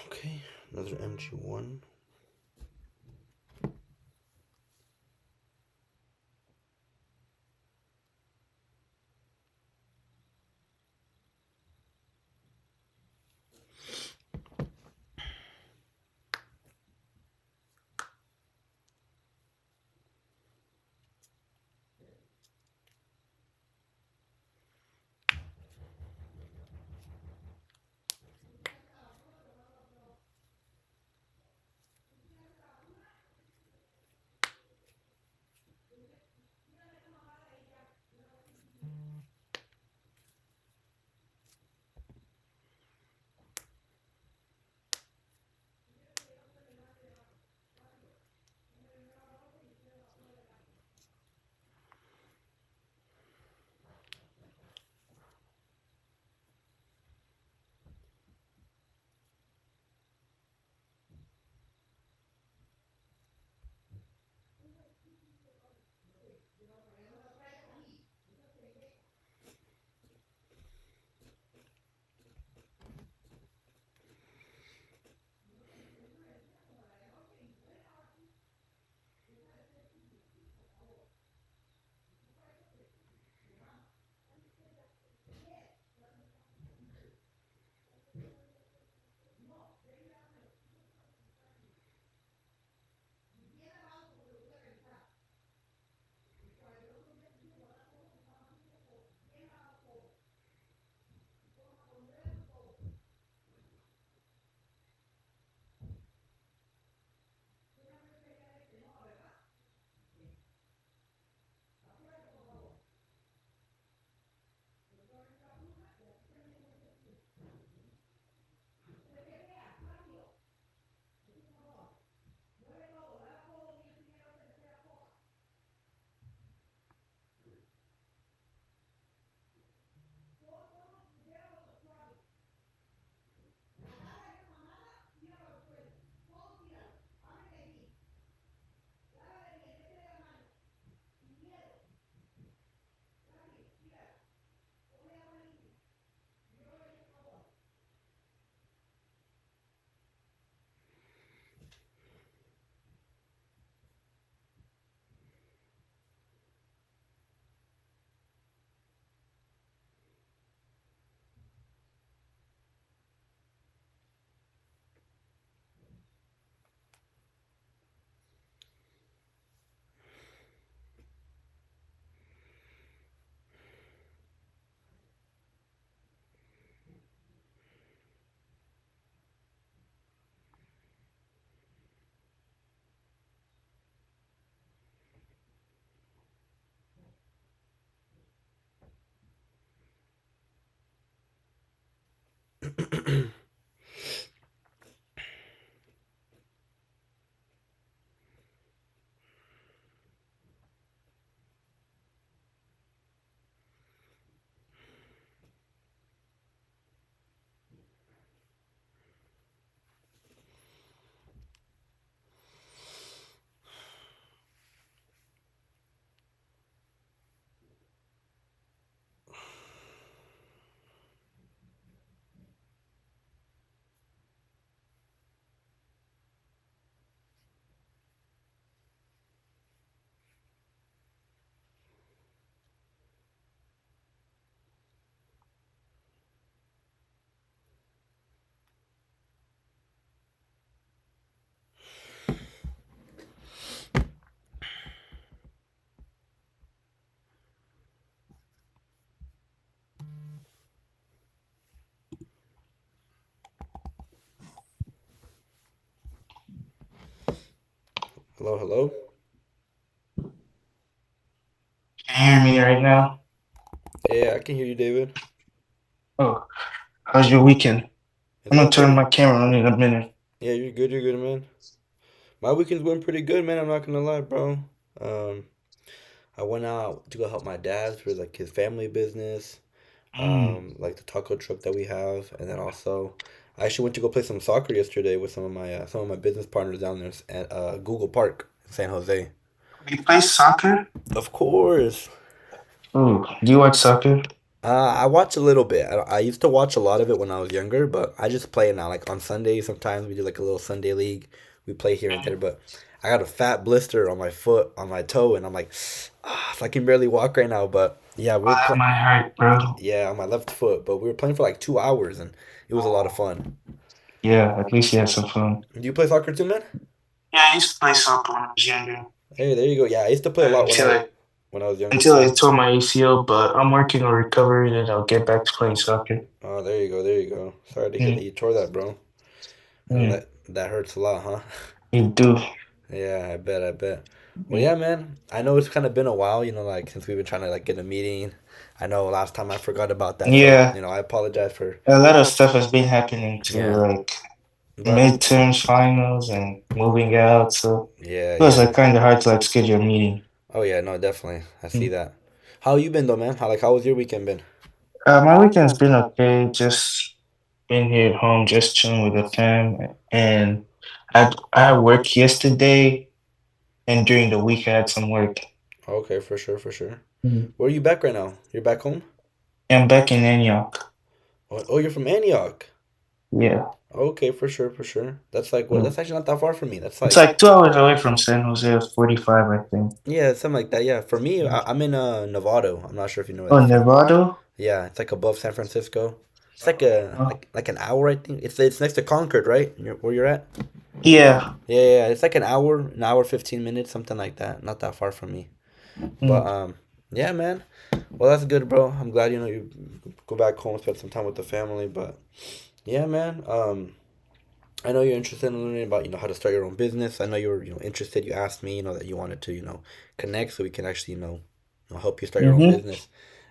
Okay, another MG1. Hello, hello. Can you hear me right now? Yeah, I can hear you, David. Oh, how's your weekend? It's I'm gonna going turn pretty. my camera on in a minute. Yeah, you're good. You're good, man. My weekend's going pretty good, man. I'm not gonna lie, bro. Um, I went out to go help my dad for like his family business, Mm. like the taco truck that we have, and then also I actually went to go play some soccer yesterday with some of my business partners down there at Google Park in San Jose. You play soccer? Of course. Oh, do you watch soccer? I watch a little bit. I used to watch a lot of it when I was younger, but I just play it now. Like on Sundays, sometimes we do like a little Sunday league. We play here and there, but I got a fat blister on my foot, on my toe, and I'm like, so I can barely walk right now. But yeah, we Oh, were that playing. might hurt, bro. Yeah, on my left foot, but we were playing for like 2 hours, and it was a lot of Oh, fun. yeah, at least you had some fun. Do you play soccer too, man? Yeah, I used to play soccer when I was younger. Hey, there you go. Yeah, I used to play a lot Until I when I was younger until I too. tore my ACL, but I'm working on recovery and I'll get back to playing soccer. Oh, there you go, there you go. Sorry to hear that Mm. you tore that, bro. I know Mm. that hurts a lot, huh? You do. Yeah, I bet, I bet. Well, Mm. yeah, man. I know it's kind of been a while, like since we've been trying to like get a meeting. I know last time I forgot about that, so Yeah, I apologize for. a lot of stuff has been happening too, Yeah, like but midterms, finals, and moving out. So yeah, it was yeah. like kind of hard to like schedule a meeting. Oh yeah, no, definitely. I see Mm. that. How you been though, man? How was your weekend been? My weekend's been okay. Just been here at home, just chilling with the fam. And I had work yesterday, and during the week I had some work. Okay, for sure, for sure. Mm. Where are you back right now? You're back home? I'm back in Antioch. Oh, you're from Antioch. Yeah. Okay, for sure, for sure. That's like what? Mm. That's actually not that far from me. That's It's like like 2 hours away from San Jose, 45, I think. yeah, something like that. Yeah, for me, I'm in Novato. I'm not sure if you know where Oh, that's at. Nevada? Yeah, it's like above San Francisco. It's like a Uh, like an hour, I think. It's next to Concord, right? Where you're at? yeah. Yeah, yeah, yeah. It's like an hour 15 minutes, something like that. Not that far from me. But Mm. yeah, man. Well, that's good, bro. I'm glad you go back home, spend some time with the family. But yeah, man. I know you're interested in learning about how to start your own business. I know you're interested. You asked me that you wanted to connect so we can actually help you start your own Mm-hmm. business.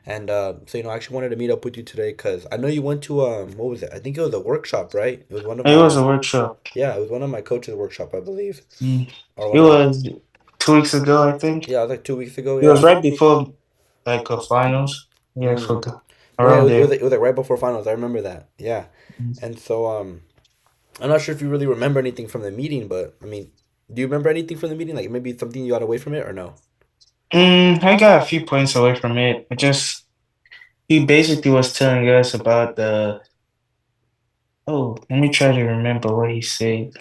And so I actually wanted to meet up with you today because I know you went to what was it? I think it was a workshop, right? It was one of It was my a workshop. yeah, it was one of my coaches' workshop, I believe, Mm. or It one of my was 2 weeks ago, I think. yeah, it was like 2 weeks ago. It was Yeah. right before like a finals. Yeah, for Mm. the No, yeah, around there. it was like right before finals. I remember that. Yeah, and so I'm not sure if you really remember anything from the meeting, but I mean, do you remember anything from the meeting? Like maybe something you got away from it or no? I got a few points away from it. He basically was telling us about let me try to remember what he said.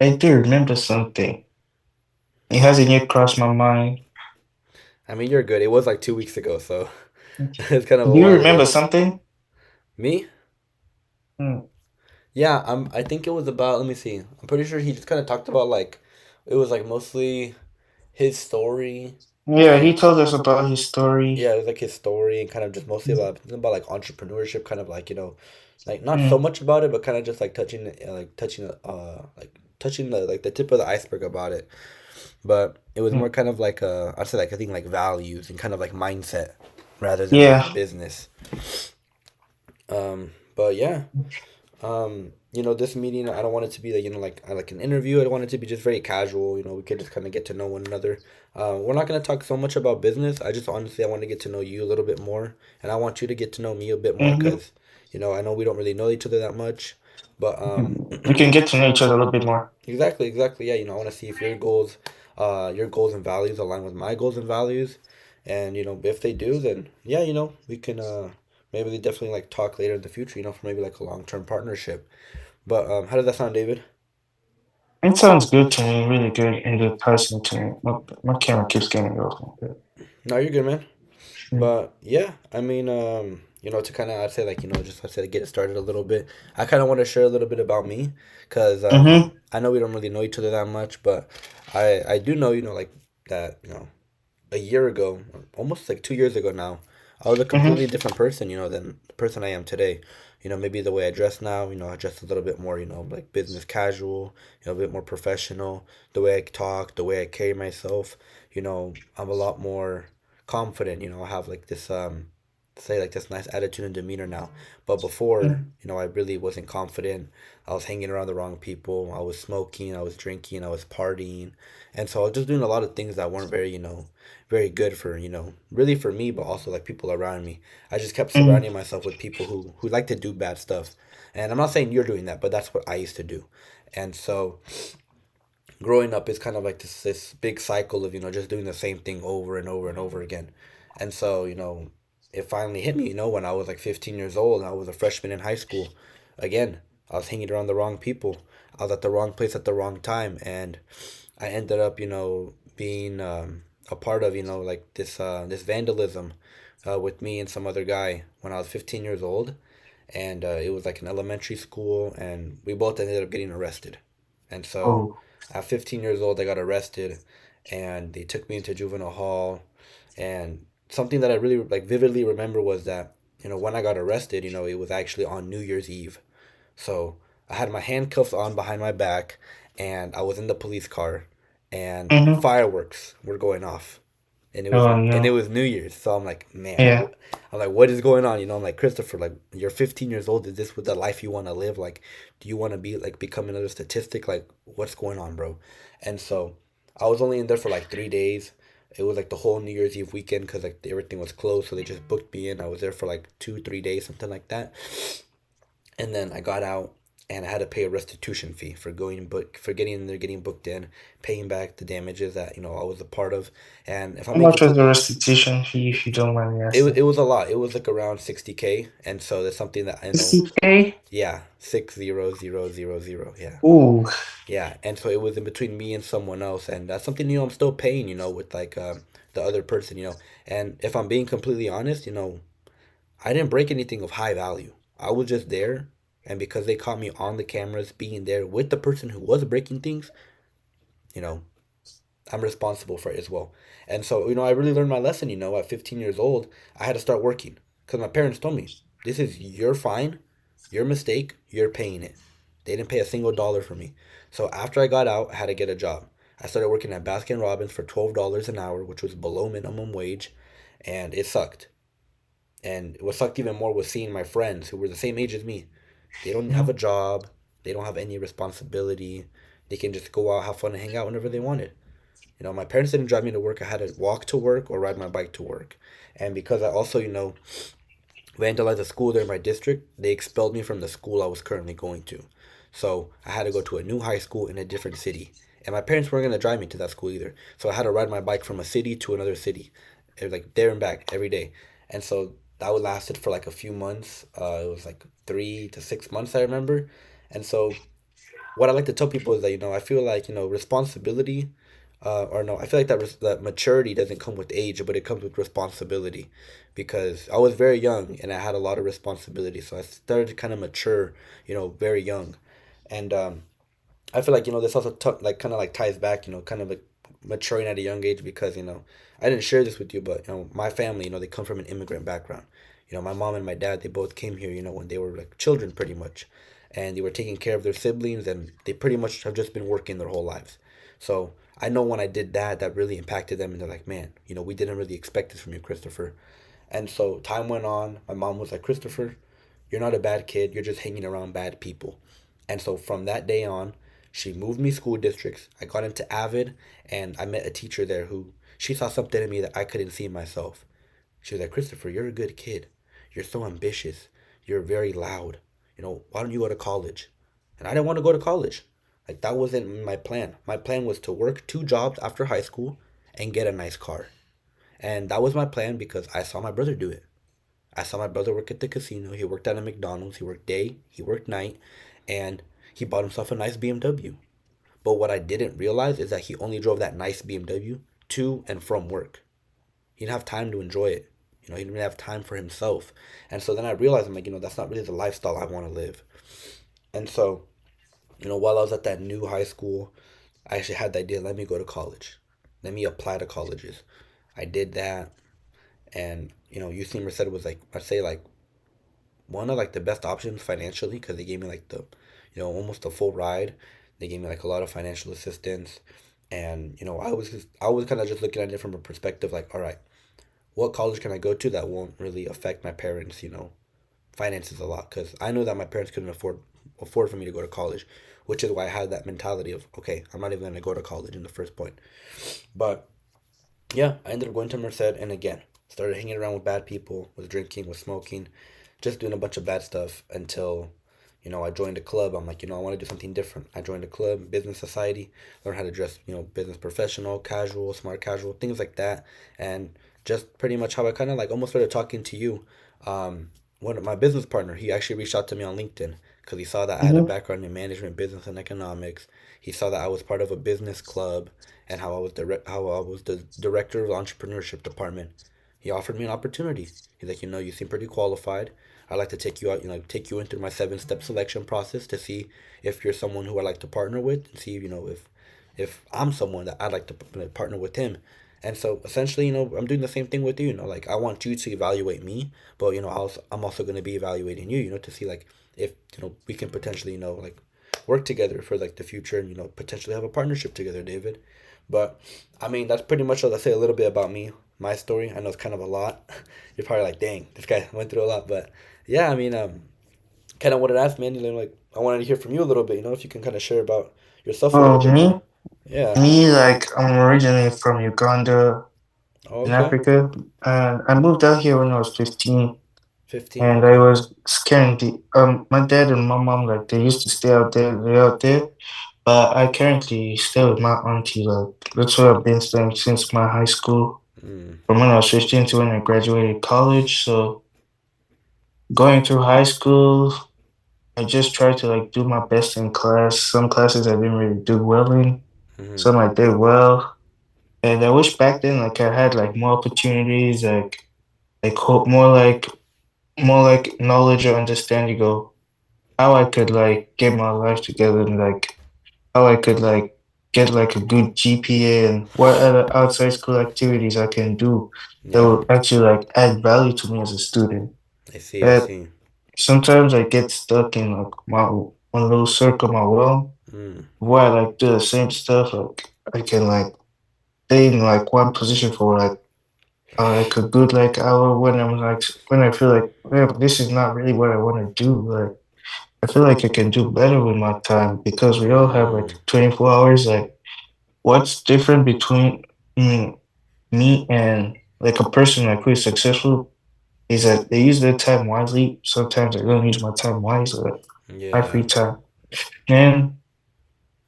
I do remember something. It hasn't yet crossed my mind. I mean, you're good. It was like 2 weeks ago, so it's kind of Do a you while remember ago. something? Me? Hmm. Yeah, I think it was about. Let me see. I'm pretty sure he just kind of talked about like, it was like mostly his story, Yeah, he and told us about his story. yeah, it was like his story and kind of just mostly about like entrepreneurship, kind of like like not so Mm, much about it, but kind of just like touching the like the tip of the iceberg about it. But it was more mm. kind of like I'd say like I think like values and kind of like mindset rather than like Yeah. business. But yeah, this meeting I don't want it to be like like an interview. I don't want it to be just very casual. We could just kind of get to know one another. We're not gonna talk so much about business. I just honestly I want to get to know you a little bit more, and I want you to get to know me a bit more Hmm. because I know we don't really know each other that much, but We can get to know each other a little bit more. exactly, exactly. Yeah, I want to see if your goals and values align with my goals and values, and if they do, then yeah, we can maybe definitely like talk later in the future. For maybe like a long term partnership. But how does that sound, David? It sounds good to me, really good and good person to me. My camera keeps getting off. No, you're good, man. Mm. But yeah, I mean, to kind of I'd say like just I'd say to get it started a little bit. I kind of want to share a little bit about me, cause Mm-hmm. I know we don't really know each other that much, but I do know like that a year ago, almost like 2 years ago now, I was a completely Mm-hmm. different person, than the person I am today. Maybe the way I dress now, I dress a little bit more, like business casual, a bit more professional. The way I talk, the way I carry myself, I'm a lot more confident. I have like this, say like this nice attitude and demeanor now. But before, Mm. I really wasn't confident. I was hanging around the wrong people. I was smoking, I was drinking, I was partying. And so I was just doing a lot of things that weren't very, very good for, really for me, but also like people around me. I just kept surrounding Mm. myself with people who like to do bad stuff. And I'm not saying you're doing that, but that's what I used to do. And so growing up is kind of like this big cycle of just doing the same thing over and over and over again. And so it finally hit me, when I was like 15 years old and I was a freshman in high school. Again, I was hanging around the wrong people. I was at the wrong place at the wrong time, and I ended up being a part of like this vandalism with me and some other guy when I was 15 years old. And it was like an elementary school, and we both ended up getting arrested. And so Oh. at 15 years old, I got arrested, and they took me into juvenile hall. And something that I really like vividly remember was that when I got arrested, it was actually on New Year's Eve. So I had my handcuffs on behind my back, and I was in the police car, and Mm-hmm. fireworks were going off, and it was Oh and it no. was New Year's. So I'm like, man, Yeah. I'm like, what is going on? I'm like, Christopher, like, you're 15 years old. Is this what the life you want to live? Like, do you want to be like become another statistic? Like, what's going on, bro? And so I was only in there for like 3 days. It was like the whole New Year's Eve weekend because like everything was closed, so they just booked me in. I was there for like 2, 3 days, something like that. And then I got out and I had to pay a restitution fee for going book for getting in there, getting booked in, paying back the damages that I was a part of. And if I'm How being much was complete, the restitution fee, if you don't mind me it asking? was a lot. It was like around 60K, and so that's something that I know. 60K? Yeah, 60000. Yeah, Ooh. yeah. And so it was in between me and someone else, and that's something I'm still paying. With like the other person. And if I'm being completely honest, I didn't break anything of high value. I was just there, and because they caught me on the cameras being there with the person who was breaking things, you know, I'm responsible for it as well. And so, I really learned my lesson, at 15 years old, I had to start working because my parents told me, this is your fine, your mistake, you're paying it. They didn't pay a single dollar for me. So after I got out, I had to get a job. I started working at Baskin Robbins for $12 an hour, which was below minimum wage, and it sucked. And what sucked even more was seeing my friends who were the same age as me. They don't have a Mhm. job. They don't have any responsibility. They can just go out, have fun, and hang out whenever they wanted. My parents didn't drive me to work. I had to walk to work or ride my bike to work. And because I also, vandalized a school there in my district, they expelled me from the school I was currently going to. So I had to go to a new high school in a different city. And my parents weren't going to drive me to that school either. So I had to ride my bike from a city to another city, like there and back every day. And so that would lasted for like a few months. It was like 3 to 6 months, I remember. And so what I like to tell people is that I feel like responsibility, or no, I feel like that maturity doesn't come with age, but it comes with responsibility, because I was very young and I had a lot of responsibility, so I started to kind of mature, very young, and I feel like this also like kind of like ties back, kind of like maturing at a young age, because I didn't share this with you, but my family, they come from an immigrant background. My mom and my dad, they both came here, when they were like children, pretty much, and they were taking care of their siblings, and they pretty much have just been working their whole lives. So I know when I did that, that really impacted them, and they're like, man, we didn't really expect this from you, Christopher. And so time went on. My mom was like, Christopher, you're not a bad kid. You're just hanging around bad people. And so from that day on, she moved me school districts. I got into Avid, and I met a teacher there who she saw something in me that I couldn't see in myself. She was like, Christopher, you're a good kid. You're so ambitious. You're very loud. Why don't you go to college? And I didn't want to go to college. Like, that wasn't my plan. My plan was to work 2 jobs after high school and get a nice car. And that was my plan because I saw my brother do it. I saw my brother work at the casino. He worked at a McDonald's. He worked day, he worked night, and he bought himself a nice BMW. But what I didn't realize is that he only drove that nice BMW to and from work. He didn't have time to enjoy it. He didn't have time for himself. And so then I realized, I'm like, that's not really the lifestyle I want to live. And so, while I was at that new high school, I actually had the idea, let me go to college. Let me apply to colleges. I did that. And, UC Merced was like, I'd say like one of like the best options financially because they gave me like the, almost a full ride. They gave me like a lot of financial assistance, and I was kind of just looking at it from a perspective like, all right, what college can I go to that won't really affect my parents, finances a lot? Because I know that my parents couldn't afford for me to go to college, which is why I had that mentality of, okay, I'm not even gonna go to college in the first point. But yeah, I ended up going to Merced, and again, started hanging around with bad people, was drinking, was smoking, just doing a bunch of bad stuff until, I joined a club. I'm like, I want to do something different. I joined a club, business society, learn how to dress, business professional, casual, smart casual, things like that. And just pretty much how I kind of like almost started talking to you. One of my business partner, he actually reached out to me on LinkedIn because he saw that I had a Mm-hmm. background in management, business, and economics. He saw that I was part of a business club and how I was the director of the entrepreneurship department. He offered me an opportunity. He's like, you seem pretty qualified. I'd like to take you out, take you in through my 7 step selection process to see if you're someone who I'd like to partner with, and see, if I'm someone that I'd like to partner with him. And so essentially, I'm doing the same thing with you. Like I want you to evaluate me, but I'm also going to be evaluating you. To see like if we can potentially like work together for like the future, and potentially have a partnership together, David. But I mean, that's pretty much, let's say, a little bit about me, my story. I know it's kind of a lot. You're probably like, dang, this guy went through a lot. But yeah, I mean, kind of wanted to ask, man. Like, I wanted to hear from you a little bit. If you can kind of share about yourself a little Oh, bit, man. me? Yeah. Me, like, I'm originally from Uganda Oh, in okay. Africa, and I moved out here when I was 15, 15. and I Okay. was scared. My dad and my mom, like, they used to stay out there, they out there, but I currently stay with my auntie, like, that's where I've been staying since my high school, Mm. from when I was 15 to when I graduated college. So going through high school, I just tried to like do my best in class. Some classes I didn't really do well in, Mm. some I did well. And I wish back then like I had like more opportunities, more like knowledge or understanding of how I could like get my life together, and like how I could like get like a good GPA, and what other outside school activities I can do that Yeah. will actually like add value to me as a student. I see. I But see. sometimes I get stuck in like my one little circle, my world, Mm. where I like do the same stuff. Like I can like stay in like one position for like a good like hour when I'm like when I feel like, well, this is not really what I want to do. Like I feel like I can do better with my time because we all have like Mm. 24 hours. Like what's different between mm, me and like a person like who is successful is that they use their time wisely. Sometimes I don't use my time wisely. Like my Yeah. free time. And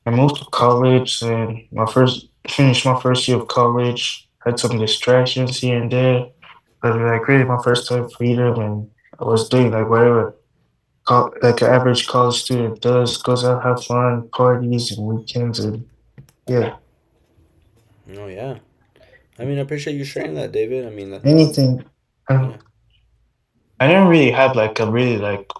I moved to college and my first finished my first year of college. Had some distractions here and there, but I created my first time freedom, and I was doing like whatever like an average college student does, goes out, have fun, parties and weekends, and yeah, Oh, yeah. I mean, I appreciate you sharing that, David. I mean, anything. yeah. I didn't really have like a really like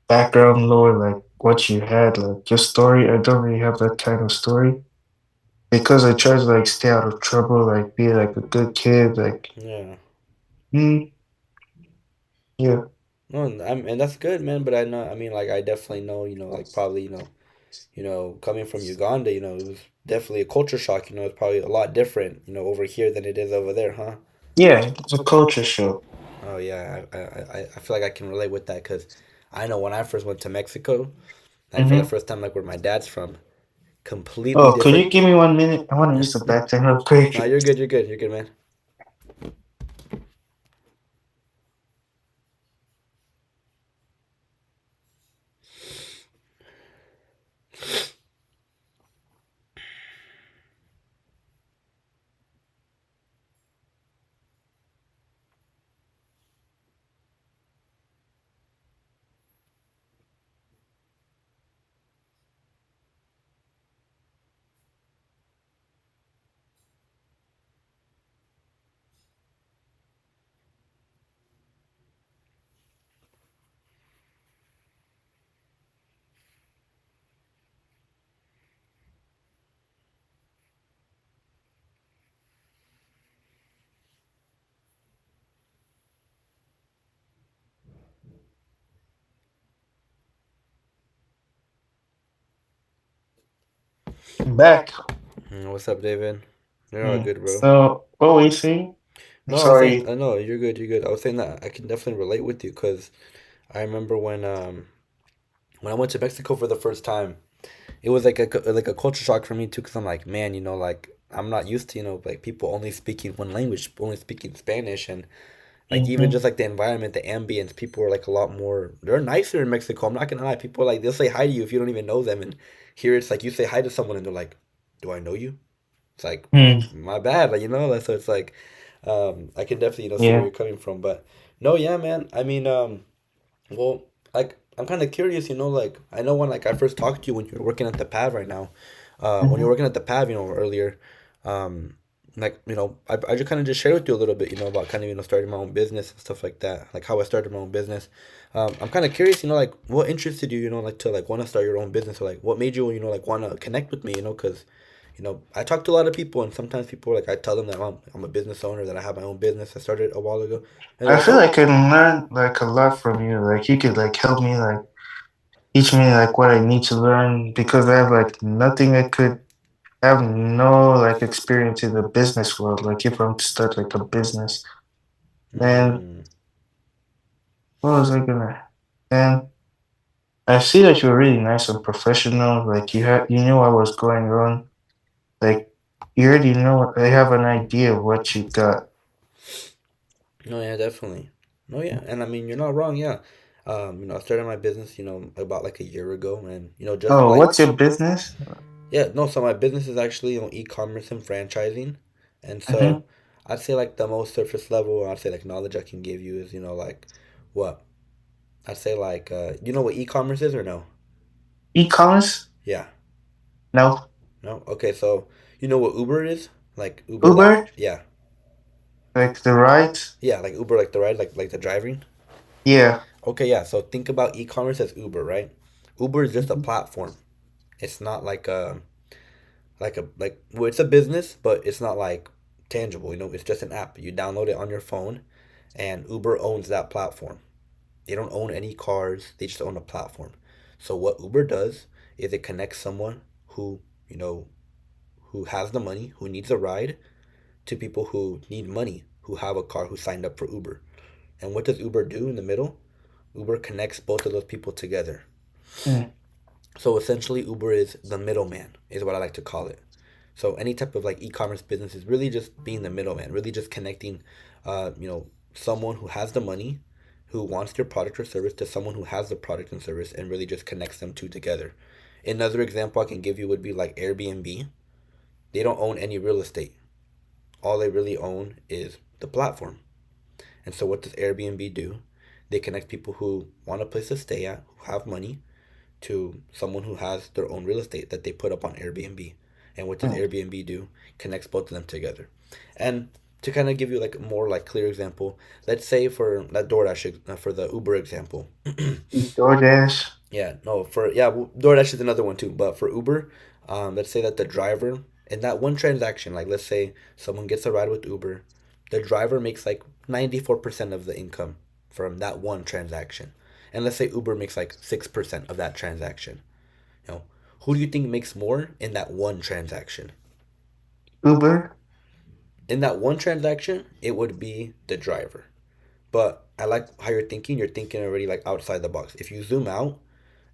background lore like what you had, like your story. I don't really have that kind of story because I try to like stay out of trouble, like be like a good kid, like Yeah. mm, yeah, No, and that's good, man. But I know, I mean, like, I definitely know, like, probably, coming from Uganda, it was definitely a culture shock. It's probably a lot different, over here than it is over there, huh? yeah. It's a culture show. Oh yeah, I feel like I can relate with that because I know when I first went to Mexico, like for the Hmm. first time, like where my dad's from, completely Oh, could you different. give me 1 minute? I want to Yeah. use the bathroom real No, quick. you're good. You're good. You're good, man. back. What's up, David? You're all Mm. good, bro. So, what were you saying? I'm No, I was saying, sorry. no, you're good, you're good. I was saying that I can definitely relate with you because I remember when I went to Mexico for the first time, it was like a culture shock for me too, because I'm like, man, like I'm not used to like people only speaking one language, only speaking Spanish, and like even Mm-hmm. just like the environment, the ambience, people are like a lot more. They're nicer in Mexico. I'm not gonna lie. People like they'll say hi to you if you don't even know them, and here it's like you say hi to someone and they're like, "Do I know you?" It's like, Mm. my bad, like like, so it's like, I can definitely see where Yeah. you're coming from, but no, yeah, man. I mean, well, like I'm kind of curious, like I know when like I first talked to you when you were working at the Pav right now, when you Mm-hmm. were working at the Pav, earlier, like I just kind of just shared with you a little bit, about kind of starting my own business and stuff like that, like how I started my own business. I'm kind of curious, like what interested you, like to like want to start your own business, or like what made you, like want to connect with me, because. I talk to a lot of people, and sometimes people like I tell them that I'm a business owner, that I have my own business I started a while ago, and they're I like, feel "Oh, like I can learn like a lot from you. Like you could like help me like teach me like what I need to learn because I have like nothing I could I have no like experience in the business world. Like if I'm to start like a business, then mm, what was I gonna? And I see that you're really nice and professional. Like you knew what was going on. Like you already know. I have an idea of what you got. no, yeah, definitely. No, yeah, and I mean, you're not wrong. Yeah, I started my business, about like a year ago, and just Oh, like what's your business? yeah, no. So my business is actually e-commerce and franchising, and Mm-hmm. so I'd say like the most surface level, I'd say like knowledge I can give you is like what I'd say like you know what e-commerce is or no? E-commerce? Yeah, No. no. Okay, so you know what Uber is? Like Uber, like Uber? yeah, Like the rides? yeah, like Uber, like the ride, like the driving. Yeah. Okay, yeah. So think about e-commerce as Uber, right? Uber is just a Mhm. platform. It's not like well, it's a business, but it's not like tangible. It's just an app. You download it on your phone, and Uber owns that platform. They don't own any cars. They just own a platform. So what Uber does is it connects someone who you know who has the money, who needs a ride, to people who need money, who have a car, who signed up for Uber. And what does Uber do in the middle? Uber connects both of those people together. Mm. So essentially, Uber is the middleman, is what I like to call it. So any type of like e-commerce business is really just being the middleman, really just connecting, someone who has the money, who wants your product or service, to someone who has the product and service, and really just connects them two together. Another example I can give you would be like Airbnb. They don't own any real estate. All they really own is the platform. And so what does Airbnb do? They connect people who want a place to stay at, who have money, to someone who has their own real estate that they put up on Airbnb. And what does Mm. Airbnb do? Connects both of them together. And to kind of give you like a more like clear example, let's say for that DoorDash, for the Uber example. DoorDash. Yeah, no, DoorDash is another one too. But for Uber, let's say that the driver in that one transaction, like let's say someone gets a ride with Uber, the driver makes like 94% of the income from that one transaction, and let's say Uber makes like 6% of that transaction. You know, who do you think makes more in that one transaction? Uber. In that one transaction, it would be the driver. But I like how you're thinking. You're thinking already like outside the box. If you zoom out,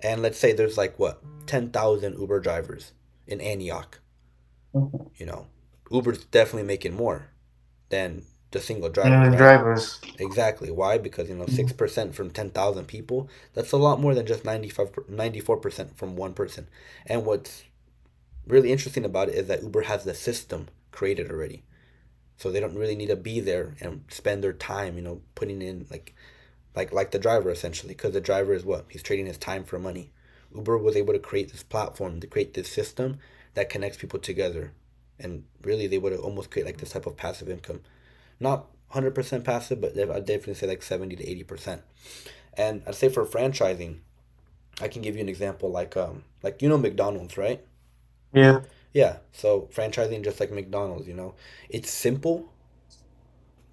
and let's say there's like what 10,000 Uber drivers in Antioch, Mhm. you know, Uber's definitely making more than the single driver, And the right? drivers. Exactly. Why? Because Mhm. 6% from 10,000 people. That's a lot more than just 94% from one person. And what's really interesting about it is that Uber has the system created already. So they don't really need to be there and spend their time, putting in like the driver essentially, because the driver is what he's trading his time for money. Uber was able to create this platform, to create this system that connects people together, and really they would almost create like this type of passive income. Not 100% passive, but I'd definitely say like 70 to 80%. And I'd say for franchising, I can give you an example like McDonald's, right? Yeah. Yeah, so franchising just like McDonald's, it's simple,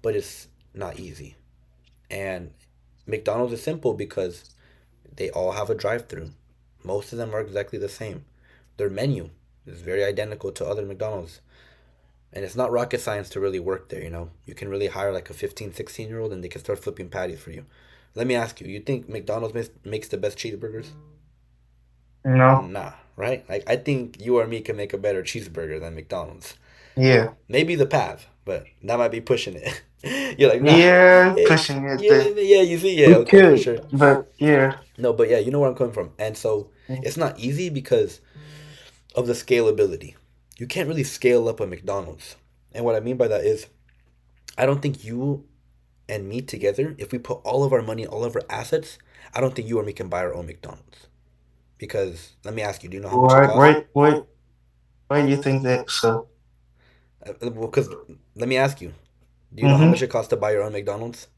but it's not easy. And McDonald's is simple because they all have a drive-through. Most of them are exactly the same. Their menu. It's very identical to other McDonald's. And it's not rocket science to really work there, you know. You can really hire like a 15, 16 year old and they can start flipping patties for you. Let me ask you, you think McDonald's makes the best cheeseburgers? No. Nah, right? Like, I think you or me can make a better cheeseburger than McDonald's. Yeah. Maybe the path, but that might be pushing it. You're like, nah. Yeah, Eh, pushing it yeah, there. yeah, you see, yeah, We okay, for could, sure. but yeah. No, but yeah, you know where I'm coming from. And so it's not easy because of the scalability. You can't really scale up a McDonald's. And what I mean by that is, I don't think you and me together, if we put all of our money, all of our assets, I don't think you or me can buy our own McDonald's. Because let me ask you, do you know how much it Why, costs? why, why, why do you think that? So, Well, because let me ask you, do you know how much mm-hmm. it costs to buy your own McDonald's?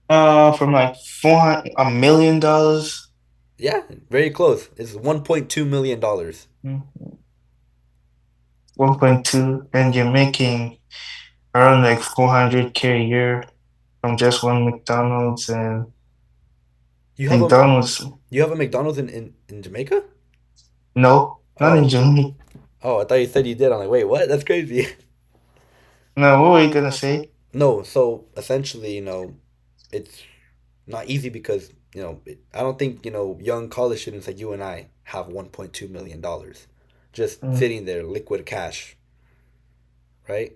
From like 400, $1 million. Yeah, very close. It's $1.2 million. 1.2, and you're making around like 400K a year from just one McDonald's and You have a McDonald's. you have a McDonald's in Jamaica? No, not in Oh, Germany. oh, I thought you said you did. I'm like, wait, what? That's crazy. No, what were you gonna say? No, so essentially, it's not easy because I don't think young college students like you and I have $1.2 million just Mm, sitting there, liquid cash, right?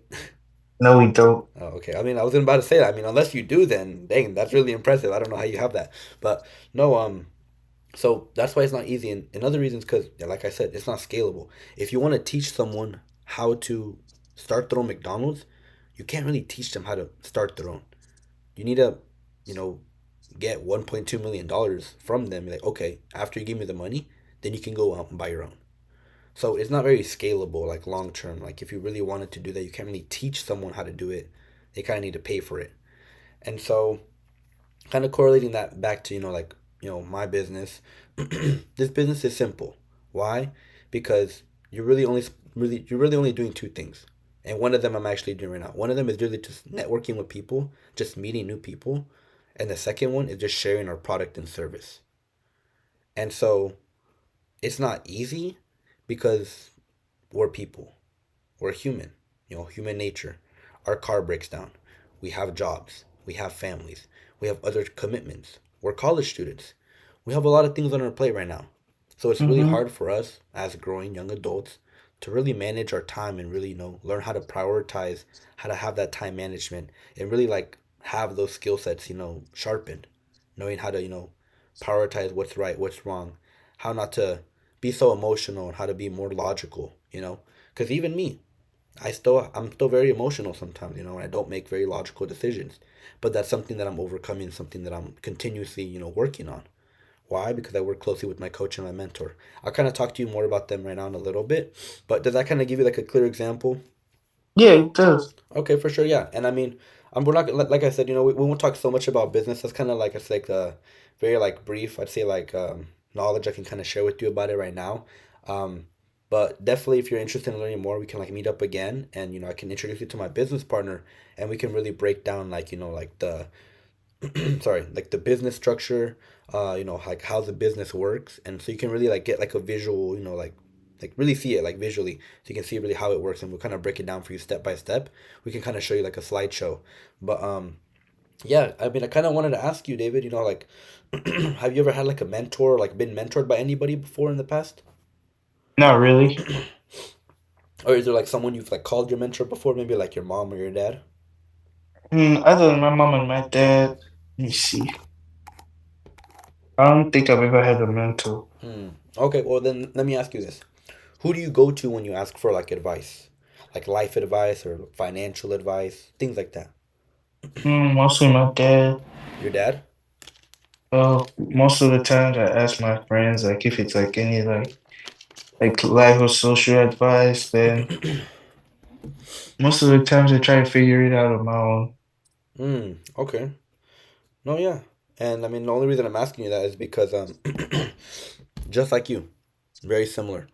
no, we don't. Oh, okay. I mean, I was about to say that. I mean, unless you do, then dang, that's really impressive. I don't know how you have that, but no. So that's why it's not easy, and another reason is because, yeah, like I said, it's not scalable. If you want to teach someone how to start their own McDonald's, you can't really teach them how to start their own. You need to, you know, get $1.2 million from them. Like, okay, after you give me the money, then you can go out and buy your own. So it's not very scalable, like long term. Like if you really wanted to do that, you can't really teach someone how to do it. They kind of need to pay for it. And so, kind of correlating that back to like my business. This business is simple. Why? Because you're really only doing two things, and one of them I'm actually doing right now. One of them is really just networking with people, just meeting new people, and the second one is just sharing our product and service. And so it's not easy because we're people. We're human, human nature. Our car breaks down. We have jobs. We have families. We have other commitments. We're college students. We have a lot of things on our plate right now. So it's really Mm-hmm. hard for us as growing young adults to really manage our time and really, learn how to prioritize, how to have that time management and really like have those skill sets, sharpened, knowing how to, prioritize what's right, what's wrong, how not to be so emotional and how to be more logical. Because even me, I'm still very emotional sometimes, and I don't make very logical decisions. But that's something that I'm overcoming, something that I'm continuously, working on. Why? Because I work closely with my coach and my mentor. I'll kind of talk to you more about them right now in a little bit. But does that kind of give you like a clear example? Yeah, it does. Okay, for sure, yeah. And I mean, we're not like I said, we won't talk so much about business. That's kind of like it's like a very like brief. I'd say like knowledge I can kind of share with you about it right now. Um, but definitely, if you're interested in learning more, we can like meet up again, and I can introduce you to my business partner, and we can really break down like like the sorry, like the business structure, like how the business works, and so you can really like get like a visual, like really see it like visually, so you can see really how it works, and we'll kind of break it down for you step by step. We can kind of show you like a slideshow, but yeah, I mean, I kind of wanted to ask you, David, like, have you ever had like a mentor, or, like been mentored by anybody before in the past, Not really. or is there like someone you've like called your mentor before, maybe like your mom or your dad? Other than my mom and my dad, let me see. I don't think I've ever had a mentor. Hmm. Okay, well then let me ask you this. Who do you go to when you ask for like advice? Like life advice or financial advice, things like that. Mostly my dad. Your dad? Most of the times I ask my friends, like if it's like any like life or social advice, then most of the times I try to figure it out on my own. Okay. No, yeah. And I mean, the only reason I'm asking you that is because just like you, very similar.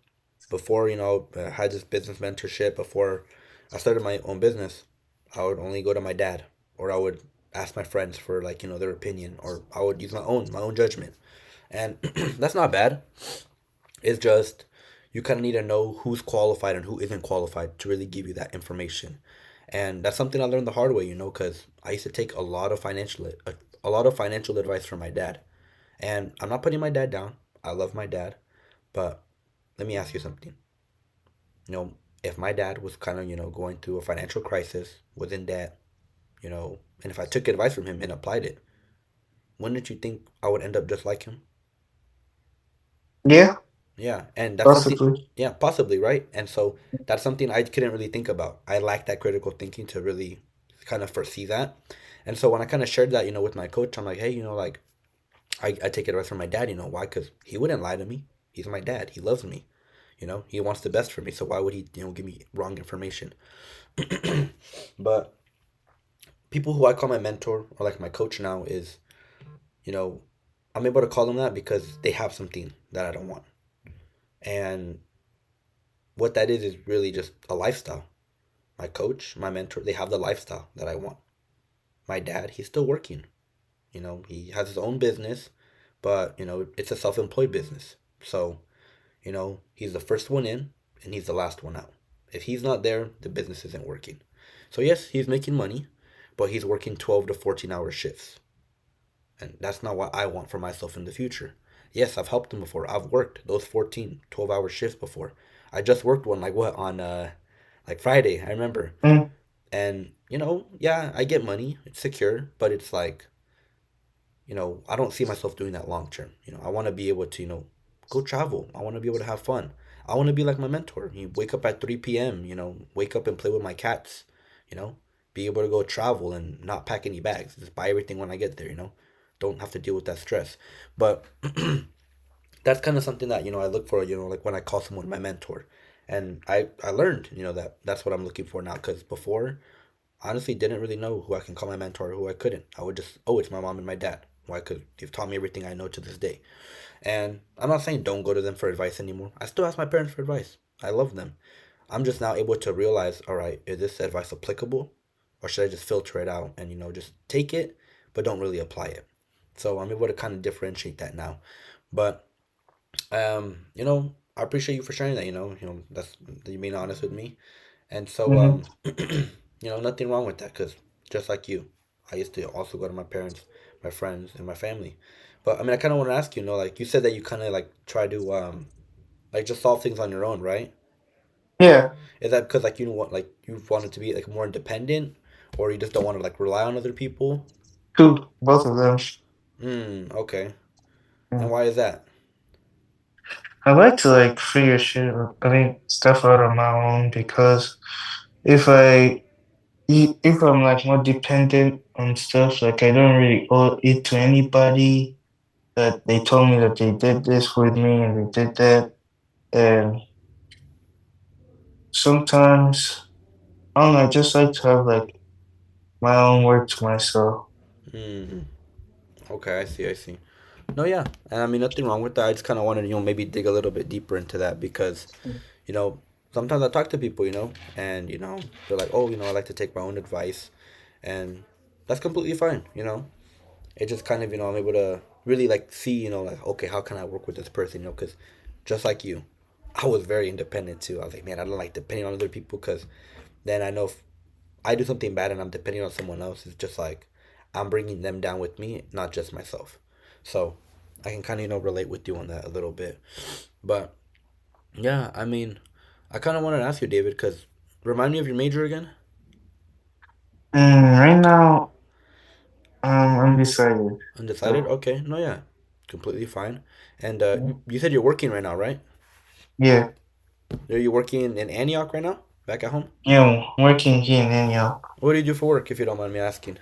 Before, I had this business mentorship, before I started my own business, I would only go to my dad, or I would ask my friends for like, their opinion, or I would use my own judgment. And that's not bad. It's just, you kind of need to know who's qualified and who isn't qualified to really give you that information. And that's something I learned the hard way, because I used to take a lot of financial advice from my dad. And I'm not putting my dad down. I love my dad, but let me ask you something. You know, if my dad was kind of, going through a financial crisis, was in debt, and if I took advice from him and applied it, wouldn't you think I would end up just like him? Yeah, Yeah, and that's something, possibly. yeah, possibly, right? And so that's something I couldn't really think about. I lacked that critical thinking to really kind of foresee that. And so when I kind of shared that, with my coach, I'm like, hey, like, I take advice from my dad, why? Because he wouldn't lie to me. He's my dad. He loves me. He wants the best for me. So why would he, give me wrong information? But people who I call my mentor or like my coach now is, you know, I'm able to call them that because they have something that I don't want. And what that is really just a lifestyle. My coach, my mentor, they have the lifestyle that I want. My dad, he's still working. He has his own business, but, it's a self employed business. So, he's the first one in and he's the last one out. If he's not there, the business isn't working. So, yes, he's making money, but he's working 12 to 14-hour shifts. And that's not what I want for myself in the future. Yes, I've helped him before. I've worked those 14, 12-hour shifts before. I just worked one like what on like Friday, I remember. Mm, And, yeah, I get money. It's secure, but it's like, I don't see myself doing that long term. I want to be able to, go travel. I want to be able to have fun. I want to be like my mentor. You wake up at 3 p.m., wake up and play with my cats, you know, be able to go travel and not pack any bags. Just buy everything when I get there, Don't have to deal with that stress. But that's kind of something that, I look for, like when I call someone my mentor. And I learned, that that's what I'm looking for now. Because before, honestly didn't really know who I can call my mentor or who I couldn't. I would just, oh, it's my mom and my dad. Why? Because they've taught me everything I know to this day. And I'm not saying don't go to them for advice anymore. I still ask my parents for advice. I love them. I'm just now able to realize, all right, is this advice applicable? Or should I just filter it out and, just take it, but don't really apply it? So I'm able to kind of differentiate that now. But, I appreciate you for sharing that, that's you being honest with me. And so, mm-hmm. nothing wrong with that because just like you, I used to also go to my parents, my friends, and my family. But I mean, I kind of want to ask you, like you said that you kind of like try to like just solve things on your own, right? Yeah, Is that because like you want like you wanted to be like more independent, or you just don't want to like rely on other people? two, both of them. Okay. And Mm. why is that? I like to like figure shit, I mean, stuff out on my own because if I if I'm like more dependent on stuff, like I don't really owe it to anybody that they told me that they did this with me and they did that. And sometimes I don't know, I just like to have like my own work to myself. Hmm. Okay, I see. I see. No, yeah, and I mean nothing wrong with that. I just kind of wanted to, maybe dig a little bit deeper into that because, you know, sometimes I talk to people, and they're like, oh, I like to take my own advice, and that's completely fine. It just kind of, I'm able to really like see, like okay, how can I work with this person, because just like you, I was very independent too. I was like, man, I don't like depending on other people because then I know if I do something bad and I'm depending on someone else, it's just like I'm bringing them down with me, not just myself. So I can kind of, relate with you on that a little bit. But yeah, I mean, I kind of wanted to ask you, David, because remind me of your major again. Right now, I'm undecided. Undecided? So, Okay. No, yeah. Completely fine. And mm, you said you're working right now, right? yeah, Are you working in Antioch right now? Back at home? yeah, I'm working here in New. What do you do for work, if you don't mind me asking?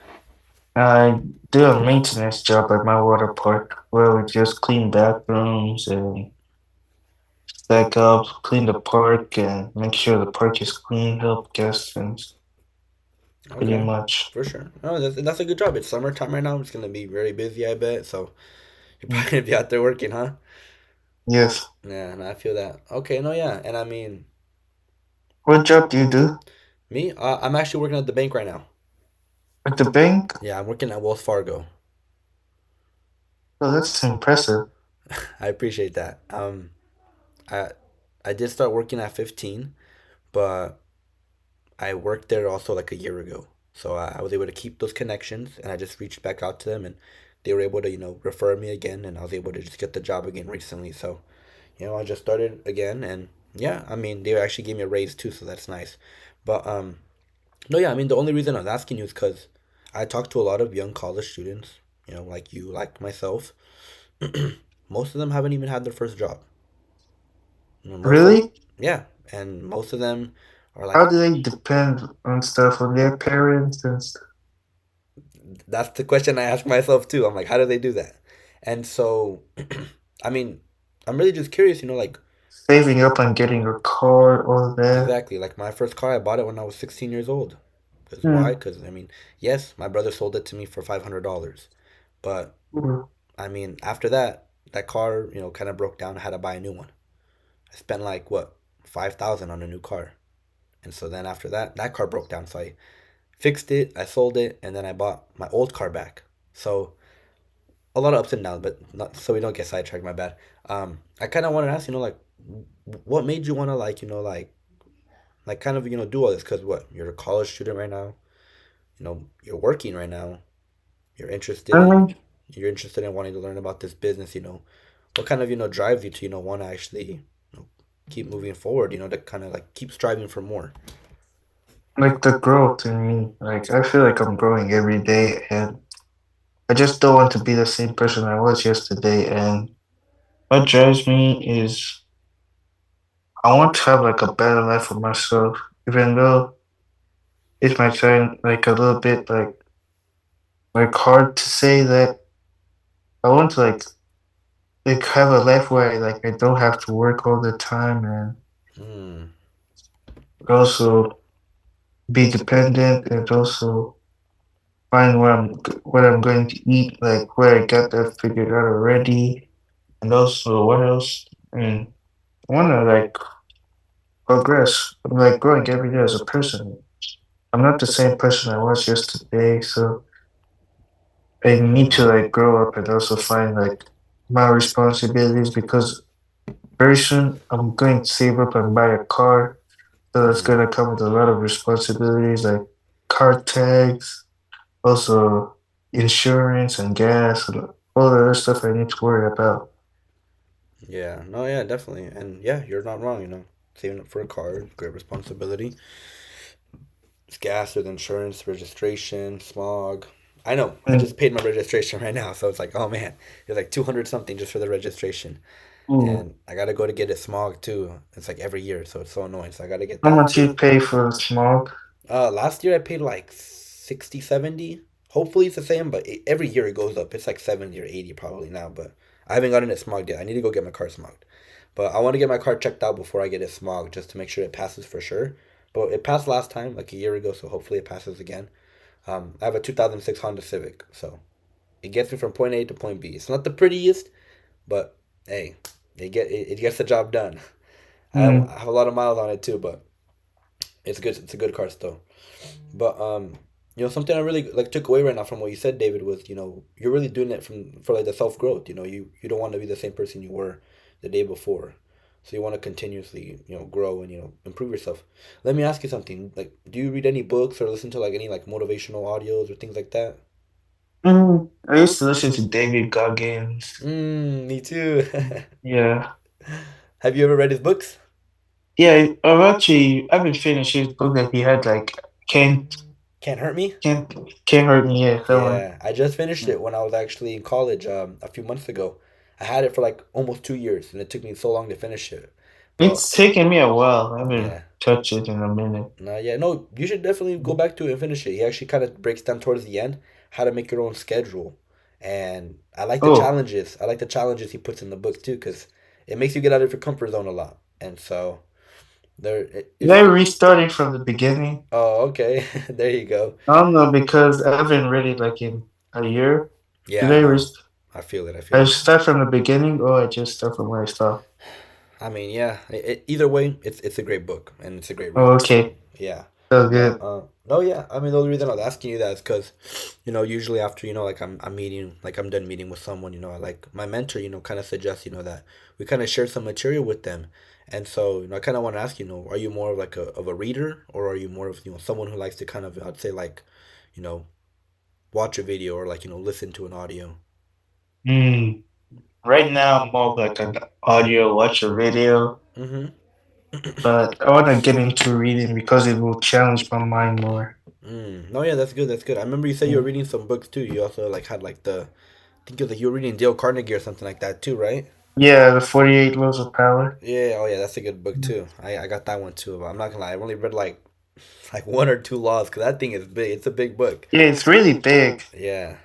I do a maintenance job at my water park where we just clean bathrooms and stack up, clean the park and make sure the park is clean, help guests and pretty Okay. much. For sure. Oh, that's a good job. It's summertime right now. It's going to be very busy, I bet. So you're Mm, probably going to be out there working, huh? yes. Yeah, and I feel that. Okay, no, yeah. And I mean, What job do you do me, I'm actually working at the bank right now. at the bank? Yeah, I'm working at Wells Fargo. Oh, that's impressive. I appreciate that. I I did start working at 15, but I worked there also like a year ago. So I was able to keep those connections, and I just reached back out to them, and they were able to, refer me again, and I was able to just get the job again recently. So, I just started again, and yeah, I mean, they actually gave me a raise too, so that's nice. But no, yeah, I mean, the only reason I was asking you is because I talked to a lot of young college students, like you, like myself. Most of them haven't even had their first job. Most of, Really? yeah, and most of them are How like, do they depend on stuff on their parents and that's the question I ask myself too. I'm like, how do they do that? And so, I mean, I'm really just curious, like, saving up and getting a car, all that? exactly, like my first car, I bought it when I was 16 years old. Because why? Hmm. Because, I mean, yes, my brother sold it to me for $500. But, I mean, after that, that car, kind of broke down. I had to buy a new one. I spent like, what, 5,000 on a new car. And so then after that, that car broke down. So I fixed it, I sold it, and then I bought my old car back. So a lot of ups and downs, but not so we don't get sidetracked. My bad. I kind of wanted to ask, like, what made you want to like kind of do all this? Cause what, you're a college student right now. You're working right now. You're interested I in mean, you're interested in wanting to learn about this business. What kind of drives you to want to actually keep moving forward. To kind of like keep striving for more. like the growth in me. Like I feel like I'm growing every day, and I just don't want to be the same person I was yesterday. And what drives me is I want to have like a better life for myself, even though it might sound like a little bit like hard to say that I want to like have a life where I don't have to work all the time and Hmm. also be dependent and also find what I'm going to eat, like where I got that figured out already, and also what else? And I want to like progress. I'm like growing every day as a person. I'm not the same person I was yesterday, so I need to like grow up and also find like my responsibilities because very soon I'm going to save up and buy a car. So it's Hmm. gonna come with a lot of responsibilities like car tags, also insurance and gas and all the other stuff I need to worry about. Yeah. No. Yeah. Definitely. And yeah, you're not wrong. Saving up for a car, great responsibility. It's gas with insurance, registration, smog. I know. I Mm. just paid my registration right now, so it's like, oh man, it's like 200 something just for the registration, Ooh. and I gotta go to get it smog too. It's like every year, so it's so annoying. So I gotta get How that much you too. pay for smog? Last year I paid like 60, 70. Hopefully it's the same, but every year it goes up. It's like 70 or 80 probably now, but I haven't gotten it smogged yet. I need to go get my car smogged. But I want to get my car checked out before I get it smogged just to make sure it passes for sure. But it passed last time, like a year ago, so hopefully it passes again. I have a 2006 Honda Civic, so it gets me from point A to point B. It's not the prettiest, but hey, it gets the job done. Mm. I have a lot of miles on it too, but it's good. It's a good car still. But something I really like took away right now from what you said, David, was you're really doing it for like the self growth. You don't want to be the same person you were the day before, so you want to continuously grow and improve yourself. Let me ask you something. Like, do you read any books or listen to like any like motivational audios or things like that? I used to listen to David Goggins. Me too. Yeah. Have you ever read his books? Yeah, I've actually I haven't finished his book that he had like Can't Hurt Me? can't can't hurt me, yeah, that one. Yeah, I just finished it when I was actually in college a few months ago. I had it for like almost 2 years, and it took me so long to finish it. But It's taken me a while. I haven't yeah, touched it in a minute. no, yeah, no, you should definitely go back to it and finish it. He actually kind of breaks down towards the end how to make your own schedule, and I like the Oh, challenges. I like the challenges he puts in the book too, because it makes you get out of your comfort zone a lot. And so did it's I good. restart it from the beginning? Oh, okay, there you go. I don't know because I haven't read it like in a year. Did Yeah, I no, rest I feel it. I feel I it. start from the beginning or I just start from where I stopped? I mean, yeah. Either way, it's a great book and it's a great Oh, read. So okay. yeah, So but good. no, yeah. I mean, the only reason I was asking you that is because, usually after like I'm meeting, like I'm done meeting with someone, I like my mentor, kind of suggests that we kind of share some material with them, And so, I kind of want to ask, are you more of like a reader, or are you more of, someone who likes to kind of, I'd say like, you know, watch a video, or like, listen to an audio? Mm. Right now, I'm more of like an audio, watch a video, Mm-hmm. but I want to get into reading because it will challenge my mind more. No, yeah, that's good. That's good. I remember you said you were Mm. reading some books too. You also like had like I think it was like you were reading Dale Carnegie or something like that too, right? Yeah, the 48 Laws of Power. Yeah. Oh, yeah, that's a good book too. I got that one too. But I'm not gonna lie, I've only read like like one or two laws, because that thing is big. It's a big book. Yeah, it's really big. Yeah,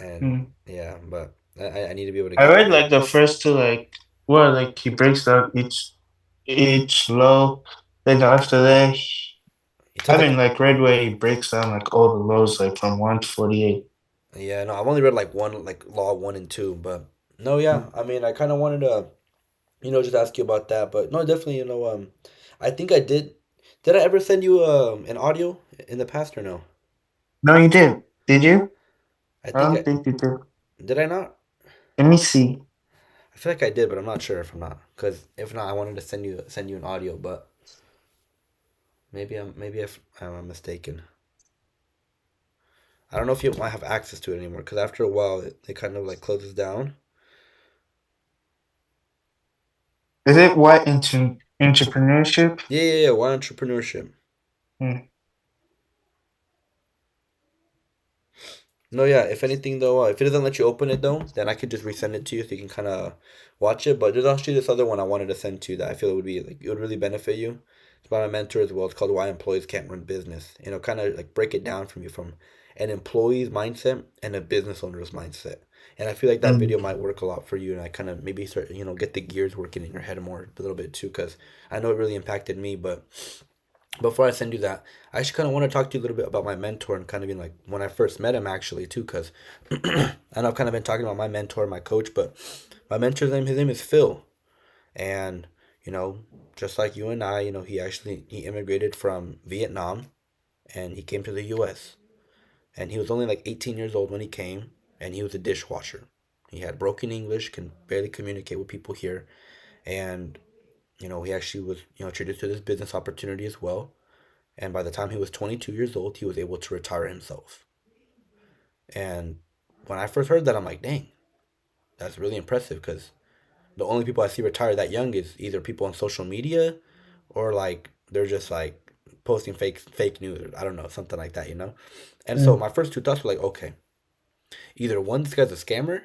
and Mm. yeah, but I need to be able to I get read through it. like the first two, like well, like he breaks down each law. Then after that, It I took haven't like like read where he breaks down like all the laws like from 1 to 48. yeah, no, I've only read like one, like law one and two, but no, yeah. I mean, I kind of wanted to just ask you about that, but no, definitely, I think I did. Did I ever send you an audio in the past or no? No, you did. Did you? I I think don't think you did. did I not? Let me see. I feel like I did, but I'm not sure if I'm not. Because if not, I wanted to send you an audio, but maybe if I'm mistaken. I don't know if you might have access to it anymore, because after a while it kind of like closes down. Is it what into entrepreneurship? Yeah, yeah, yeah. Why entrepreneurship? Hmm. No, yeah. If anything, though, if it doesn't let you open it though, then I could just resend it to you so you can kind of watch it. But there's actually this other one I wanted to send to you that I feel it would be like it would really benefit you. It's by my mentor as well. It's called "Why Employees Can't Run Business." Kind of like break it down from you from an employee's mindset and a business owner's mindset. And I feel like that Hmm. video might work a lot for you, and I kind of maybe start get the gears working in your head more a little bit too, because I know it really impacted me. But before I send you that, I actually kind of want to talk to you a little bit about my mentor and kind of being like when I first met him actually too, because I know I've kind of been talking about my mentor, my coach, but my mentor's name, his name is Phil, and you know, just like you and I, he immigrated from Vietnam and he came to the U.S. and he was only like 18 years old when he came, and he was a dishwasher. He had broken English, can barely communicate with people here, and he actually was introduced to this business opportunity as well, and by the time he was 22 years old, he was able to retire himself. And when I first heard that, I'm like, dang, that's really impressive, because the only people I see retire that young is either people on social media, or like they're just like posting fake news, or I don't know, something like that. And so my first two thoughts were like, okay, either one, this guy's a scammer,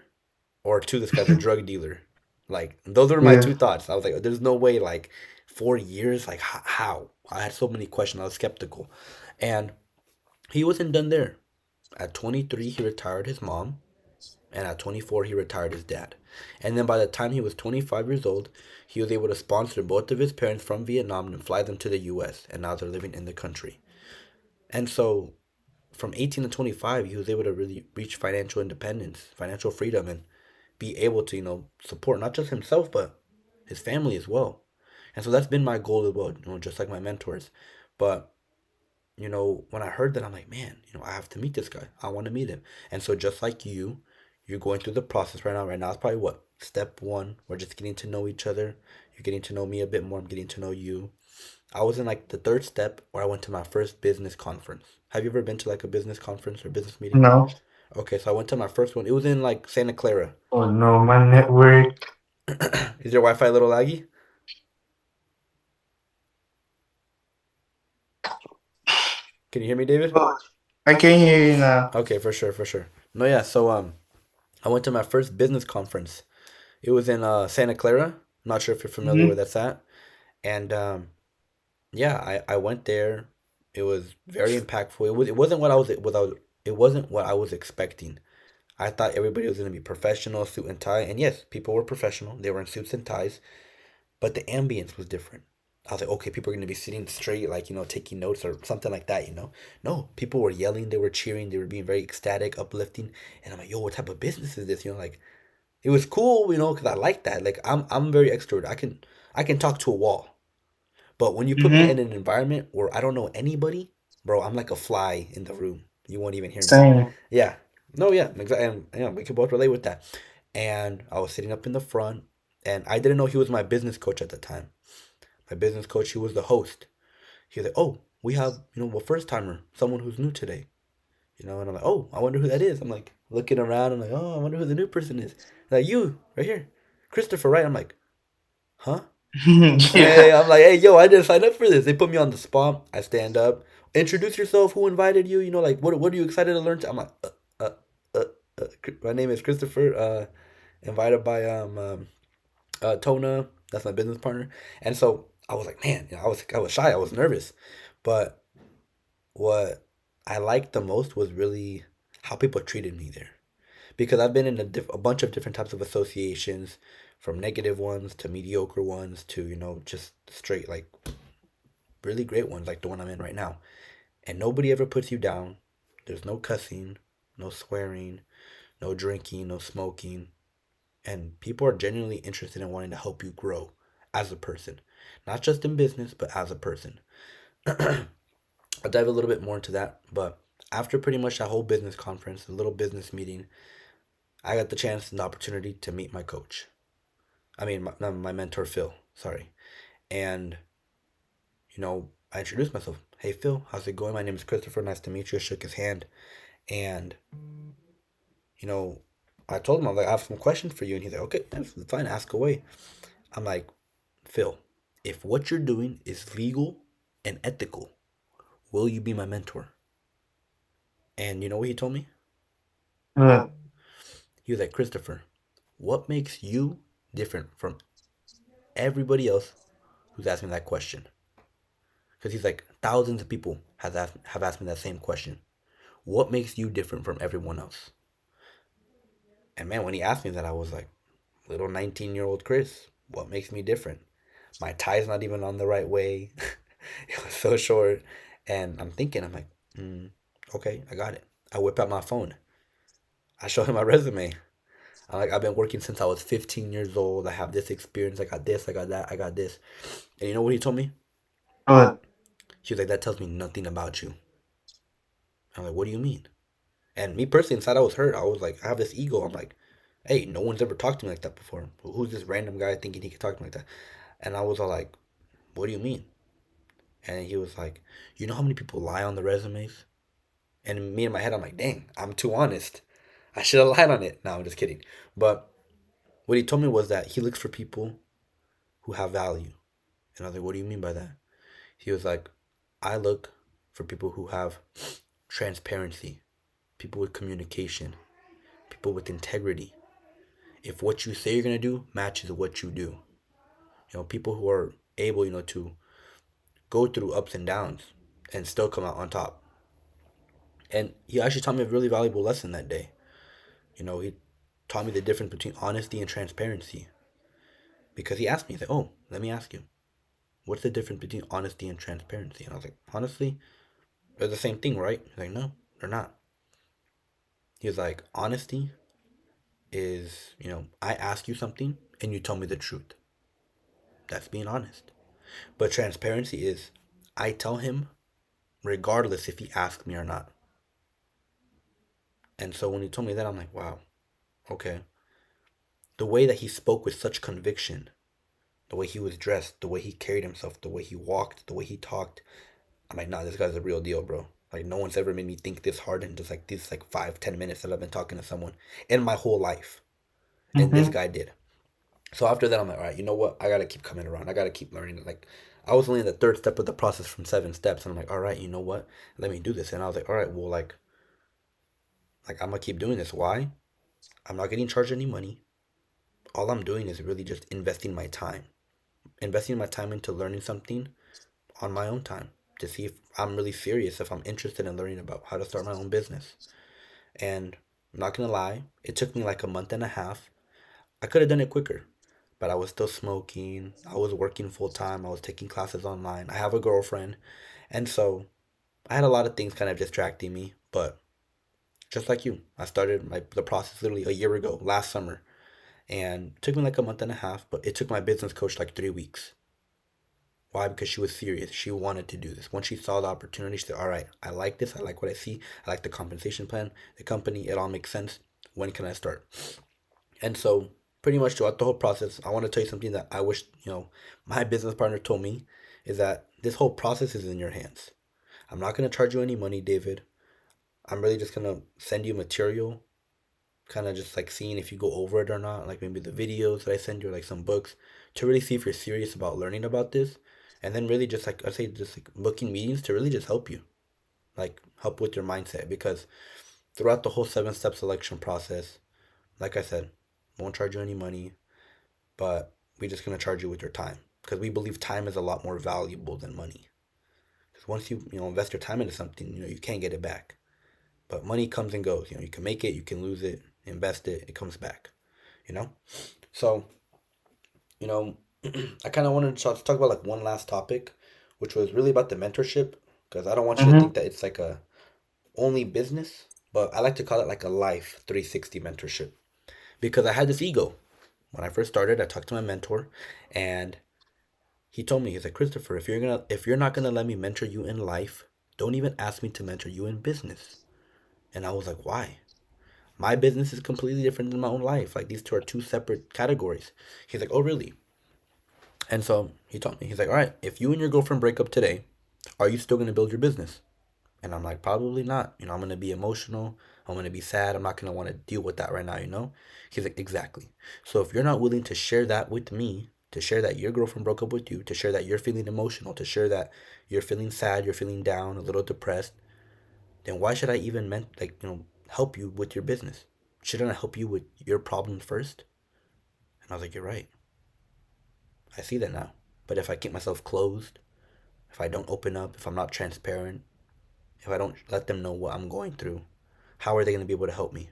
or two, this guy's a drug dealer. Like those were my Yeah. two thoughts. I was like, there's no way, like 4 years, like how? I had so many questions. I was skeptical, and he wasn't done there. At 23, he retired his mom, and at 24, he retired his dad. And then by the time he was 25 years old, he was able to sponsor both of his parents from Vietnam and fly them to the US, and now they're living in the country. And so from 18 to 25, he was able to really reach financial independence, financial freedom, and be able to, support not just himself, but his family as well. And so that's been my goal as well, just like my mentors. But when I heard that, I'm like, man, I have to meet this guy. I want to meet him. And so just like you're going through the process right now. Right now, it's probably what? Step one. We're just getting to know each other. You're getting to know me a bit more. I'm getting to know you. I was in like the third step where I went to my first business conference. Have you ever been to like a business conference or business meeting? No. Okay, so I went to my first one. It was in like Santa Clara. Oh no, my network. Is your Wi-Fi a little laggy? Can you hear me, David? Oh, I can hear you now. Okay, for sure, for sure. No, yeah. So I went to my first business conference. It was in Santa Clara. I'm not sure if you're familiar where Hmm. that's at. And yeah, I went there. It was very impactful. It wasn't what I was expecting. I thought everybody was gonna be professional, suit and tie, and yes, people were professional. They were in suits and ties, but the ambience was different. I was like, okay, people are gonna be sitting straight, like taking notes or something like that. No, people were yelling, they were cheering, they were being very ecstatic, uplifting, and I'm like, yo, what type of business is this? Like it was cool, because I like that. Like I'm very extrovert. I can talk to a wall. But when you put me in Hmm. an environment where I don't know anybody, bro, I'm like a fly in the room. You won't even hear me. Same. Yeah. No, yeah, exactly. And yeah, we can both relate with that. And I was sitting up in the front, and I didn't know he was my business coach at the time. My business coach, he was the host. He was like, oh, we have, a first timer, someone who's new today. And I'm like, oh, I wonder who that is. I'm like looking around. I'm like, oh, I wonder who the new person is. Like, you, right here. Christopher, right? I'm like, huh? Hey, Yeah. I'm like, hey, yo, I didn't sign up for this. They put me on the spot. I stand up. Introduce yourself. Who invited you? Like, what are you excited to learn? I'm like, uh, uh, my name is Christopher. Invited by Tona. That's my business partner. And so I was like, man, I was shy. I was nervous, but what I liked the most was really how people treated me there. Because I've been in a bunch of different types of associations, from negative ones to mediocre ones to just straight like really great ones like the one I'm in right now. And nobody ever puts you down. There's no cussing, no swearing, no drinking, no smoking, and people are genuinely interested in wanting to help you grow as a person, not just in business, but as a person. I'll dive a little bit more into that, but after pretty much that whole business conference, a little business meeting, I got the chance and the opportunity to meet my coach. I mean, my mentor, Phil. Sorry. And, I introduced myself. Hey, Phil, how's it going? My name is Christopher. Nice to meet you. I shook his hand. And, you know, I told him, I'm like, I have some questions for you. And he's like, okay, that's fine. Ask away. I'm like, Phil, if what you're doing is legal and ethical, will you be my mentor? And you know what he told me? But He was like, Christopher, what makes you different from everybody else who's asking that question? Because he's like, thousands of people have asked me that same question. What makes you different from everyone else? And man, when he asked me that, I was like, little 19-year-old Chris, what makes me different? My tie's not even on the right way. It was so short. And I'm like, okay, I got it. I whip out my phone. I show him my resume. I'm like, I've been working since I was 15 years old. I have this experience. I got this. I got that. I got this. And you know what he told me? but He was like, that tells me nothing about you. I'm like, what do you mean? And me personally, inside, I was hurt. I was like, I have this ego. I'm like, hey, no one's ever talked to me like that before. Who's this random guy thinking he could talk to me like that? And I was all like, what do you mean? And he was like, you know how many people lie on the resumes? And me in my head, I'm like, dang, I'm too honest. I should have lied on it. No, I'm just kidding. But what he told me was that he looks for people who have value. And I was like, what do you mean by that? He was like, I look for people who have transparency, people with communication, people with integrity. If what you say you're going to do matches what you do. People who are able, to go through ups and downs and still come out on top. And he actually taught me a really valuable lesson that day. He taught me the difference between honesty and transparency. Because he asked me, he's like, oh, let me ask you, what's the difference between honesty and transparency? And I was like, honestly, they're the same thing, right? He's like, no, they're not. He was like, honesty is, I ask you something and you tell me the truth. That's being honest. But transparency is, I tell him regardless if he asks me or not. And so when he told me that, I'm like, wow, okay. The way that he spoke with such conviction, the way he was dressed, the way he carried himself, the way he walked, the way he talked, I'm like, nah, this guy's a real deal, bro. Like, no one's ever made me think this hard in just like these like 5, 10 minutes that I've been talking to someone in my whole life. And this mm-hmm. guy did. So after that, I'm like, all right, you know what? I gotta keep coming around. I gotta keep learning. Like, I was only in the third step of the process from 7 steps, and I'm like, all right, you know what? Let me do this. And I was like, all right, well, like I'm gonna keep doing this. Why? I'm not getting charged any money. All I'm doing is really just investing my time into learning something on my own time to see if I'm really serious, if I'm interested in learning about how to start my own business. And I'm not gonna lie, it took me like a month and a half. I could have done it quicker, but I was still smoking. I was working full time. I was taking classes online. I have a girlfriend. And so I had a lot of things kind of distracting me. But just like you, I started the process literally a year ago, last summer. And it took me like a month and a half, but it took my business coach like 3 weeks. Why? Because she was serious. She wanted to do this. Once she saw the opportunity, she said, all right, I like this. I like what I see. I like the compensation plan, the company. It all makes sense. When can I start? And so pretty much throughout the whole process, I want to tell you something that I wish, my business partner told me is that this whole process is in your hands. I'm not going to charge you any money, David. I'm really just going to send you material, kind of just like seeing if you go over it or not, like maybe the videos that I send you, like some books, to really see if you're serious about learning about this. And then really just like, I say, just like booking meetings to really just help you, like help with your mindset. Because throughout the whole 7 step selection process, like I said, won't charge you any money, but we're just gonna charge you with your time because we believe time is a lot more valuable than money. Because once you invest your time into something, you can't get it back. But money comes and goes. You can make it, you can lose it, invest it, it comes back. You know. So you know, I kind of wanted to talk about like one last topic, which was really about the mentorship. Because I don't want you to think Mm-hmm. that it's like a only business, but I like to call it like a life 360 mentorship. Because I had this ego when I first started. I talked to my mentor, and he told me, he's like, Christopher, if you're not gonna let me mentor you in life, don't even ask me to mentor you in business. And I was like, why? My business is completely different than my own life. Like these two are two separate categories. He's like, oh really? And so he told me, he's like, all right, if you and your girlfriend break up today, are you still gonna build your business? And I'm like, probably not. I'm gonna be emotional. I'm gonna be sad. I'm not gonna want to deal with that right now. He's like, exactly. So if you're not willing to share that with me, to share that your girlfriend broke up with you, to share that you're feeling emotional, to share that you're feeling sad, you're feeling down, a little depressed, then why should I even help you with your business? Shouldn't I help you with your problems first? And I was like, you're right. I see that now. But if I keep myself closed, if I don't open up, if I'm not transparent, if I don't let them know what I'm going through, how are they going to be able to help me?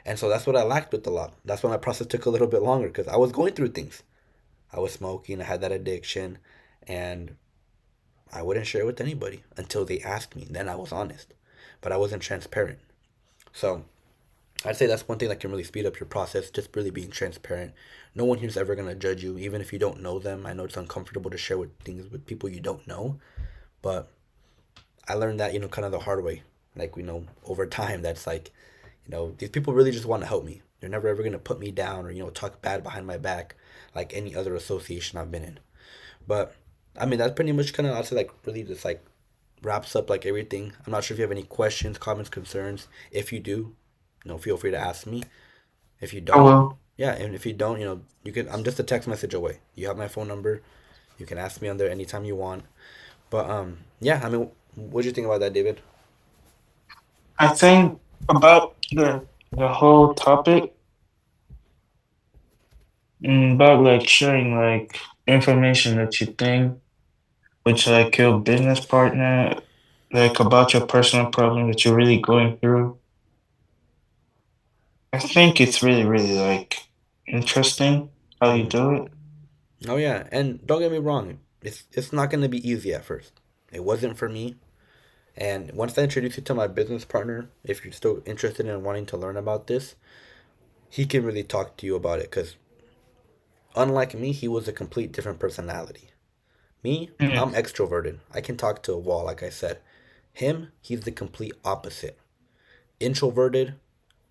And so that's what I lacked with a lot. That's why my process took a little bit longer because I was going through things. I was smoking, I had that addiction, and I wouldn't share it with anybody until they asked me. Then I was honest, but I wasn't transparent. So I'd say that's one thing that can really speed up your process, just really being transparent. No one here's ever going to judge you, even if you don't know them. I know it's uncomfortable to share with things with people you don't know, but I learned that, kind of the hard way. Like, over time, that's like, these people really just want to help me. They're never ever going to put me down or, talk bad behind my back like any other association I've been in. But, I mean, that's pretty much kind of, I'd say, like, really just like wraps up like everything. I'm not sure if you have any questions, comments, concerns. If you do, feel free to ask me. If you Oh don't, well. yeah, and if you don't, you can, I'm just a text message away. You have my phone number. You can ask me on there anytime you want. But, yeah, I mean, what do you think about that, David? I think about the whole topic, about like sharing like information that you think, which like your business partner, like about your personal problem that you're really going through. I think it's really, really like interesting how you Mm-hmm. do it. Oh yeah, and don't get me wrong, it's not gonna be easy at first. It wasn't for me. And once I introduce you to my business partner, if you're still interested in wanting to learn about this, he can really talk to you about it. Cause unlike me, he was a complete different personality. Me, Mm, I'm extroverted. I can talk to a wall, like I said. Him, he's the complete opposite. Introverted,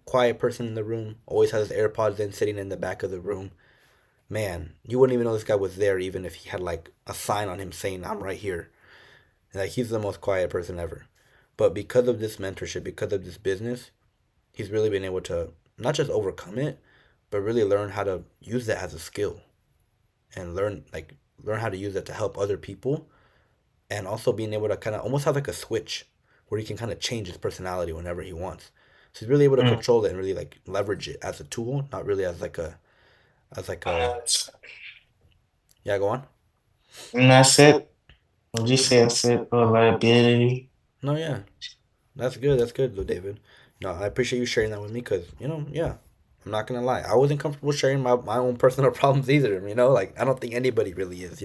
quiet person in the room, always has his AirPods in, sitting in the back of the room. Man, you wouldn't even know this guy was there, even if he had like a sign on him saying, "I'm right here." Like he's the most quiet person ever. But because of this mentorship, because of this business, he's really been able to not just overcome it, but really learn how to use that as a skill and learn how to use it to help other people and also being able to kind of almost have like a switch where he can kind of change his personality whenever he wants. So he's really able to mm. control it and really like leverage it as a tool, not really as like a That's- yeah, go on. And that's it. Would you say that's it for liability? No, yeah. That's good. That's good, though, David. No, I appreciate you sharing that with me because, yeah, I'm not going to lie. I wasn't comfortable sharing my own personal problems either, Like, I don't think anybody really is.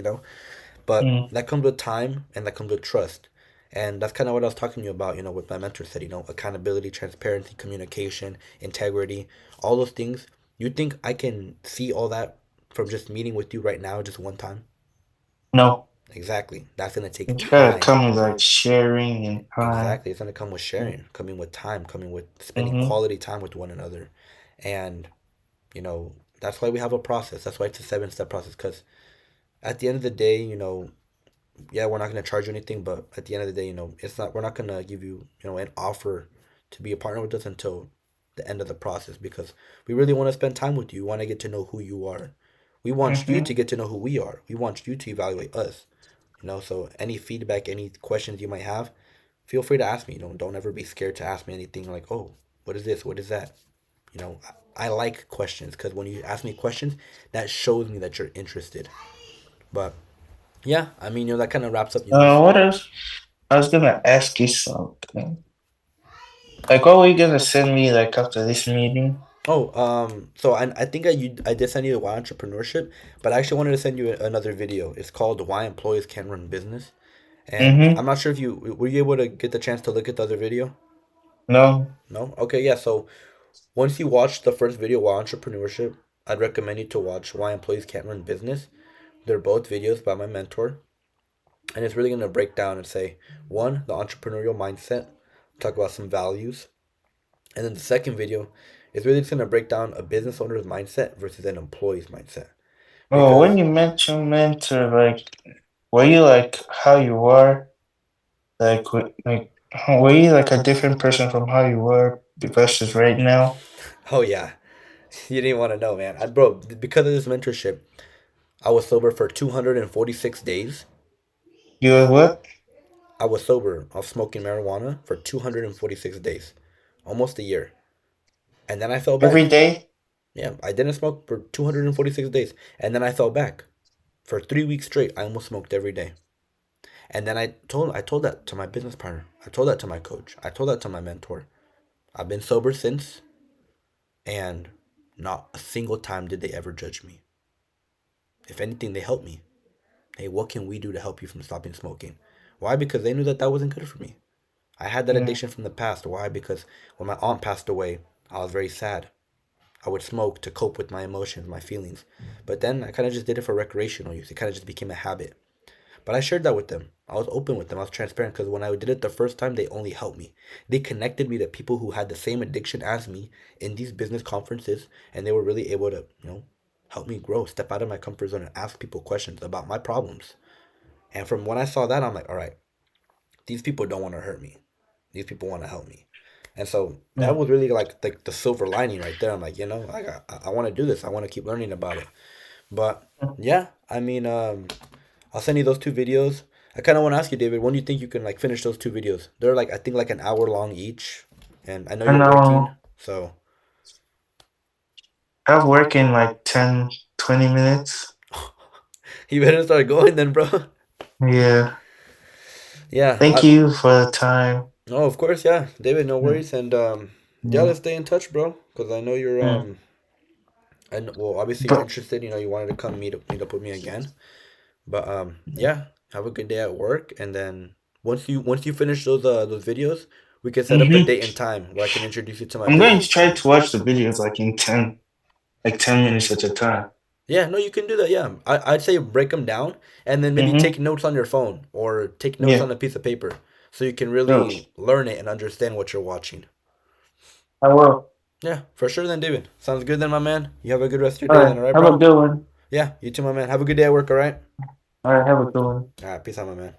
But Mm. that comes with time and that comes with trust. And that's kind of what I was talking to you about, what my mentor said, accountability, transparency, communication, integrity, all those things. You think I can see all that from just meeting with you right now, just one time? No, Exactly. That's going to take it's gotta time. come with like sharing and time. Exactly. It's going to come with Mm. sharing, coming with time, coming with spending Mm-hmm. quality time with one another. And You know, that's why we have a process. That's why it's a 7 step process. Because at the end of the day, yeah, we're not gonna charge you anything, but at the end of the day, it's not. We're not gonna give you, an offer to be a partner with us until the end of the process because we really want to spend time with you. We want to get to know who you are. We want you to Mm-hmm. get to know who we are. We want you to evaluate us. So any feedback, any questions you might have, feel free to ask me. Don't ever be scared to ask me anything like, oh, what is this? What is that? I like questions because when you ask me questions, that shows me that you're interested. But yeah, I mean, that kind of wraps up, this. What else? I was gonna ask you something. Like, what were you gonna send me like after this meeting? Oh, so I think I did send you the Why Entrepreneurship, but I actually wanted to send you another video. It's called Why Employees Can't Run Business, and I'm Mm-hmm. not sure if you were you able to get the chance to look at the other video. No. No? Okay, yeah. So once you watch the first video, Why Entrepreneurship, I'd recommend you to watch Why Employees Can't Run Business. They're both videos by my mentor, and it's really gonna break down and say one, the entrepreneurial mindset, talk about some values, and then the second video is really just gonna break down a business owner's mindset versus an employee's mindset. Oh, when Because you mention mentor, like, were you like how you were? Like, were you like a different person from how you were versus right now? oh yeah, you didn't want to know, man. Bro, because of this mentorship, I was sober for 246 days. You were what? I was sober of smoking marijuana for 246 days, almost a year. And then I fell Every back. day? Yeah, I didn't smoke for 246 days. And then I fell back. For 3 weeks straight, I almost smoked every day. And then I told that to my business partner. I told that to my coach. I told that to my mentor. I've been sober since, and not a single time did they ever judge me. If anything, they helped me. Hey, what can we do to help you from stopping smoking? Why? Because they knew that that wasn't good for me. I had that Mm. addiction from the past. Why? Because when my aunt passed away, I was very sad. I would smoke to cope with my emotions, my feelings. But then I kind of just did it for recreational use. It kind of just became a habit. But I shared that with them. I was open with them. I was transparent because when I did it the first time, they only helped me. They connected me to people who had the same addiction as me in these business conferences, and they were really able to, help me grow, step out of my comfort zone, and ask people questions about my problems. And from when I saw that, I'm like, all right, these people don't want to hurt me. These people want to help me. And so that Mm. was really like the silver lining right there. I'm like, I want to do this. I want to keep learning about it. But yeah, I mean, I'll send you those 2 videos. I kind of want to ask you, David, when do you think you can like finish those 2 videos? They're like I think like an hour long each, and I know you're And working, so I've work in like 10, 20 minutes. you better start going then, bro. Yeah. Yeah, Thank you for the time. oh, of course, yeah, David, no Mm. worries, and yeah, Yeah. let's stay in touch, bro, because I know you're Mm. and well, obviously you're But interested. You wanted to come meet up with me again, but yeah, have a good day at work, and then once you finish those videos, we can set up a hmm date and time where I can introduce you to my I'm going business to try partner. to watch the videos like in 10, like 10 minutes at a time. Yeah, no, you can do that. Yeah, I'd say break them down and then maybe Mm-hmm. take notes on your phone or take notes Yeah. on a piece of paper so you can So really learn it and understand what you're watching. I will. Yeah, for sure then, David. Sounds good then, my man. You have a good rest of your All day then, right. all right, Have a bro? good one. Yeah, you too, my man. Have a good day at work, all right? All right. Have a good one. All right, peace out, my man.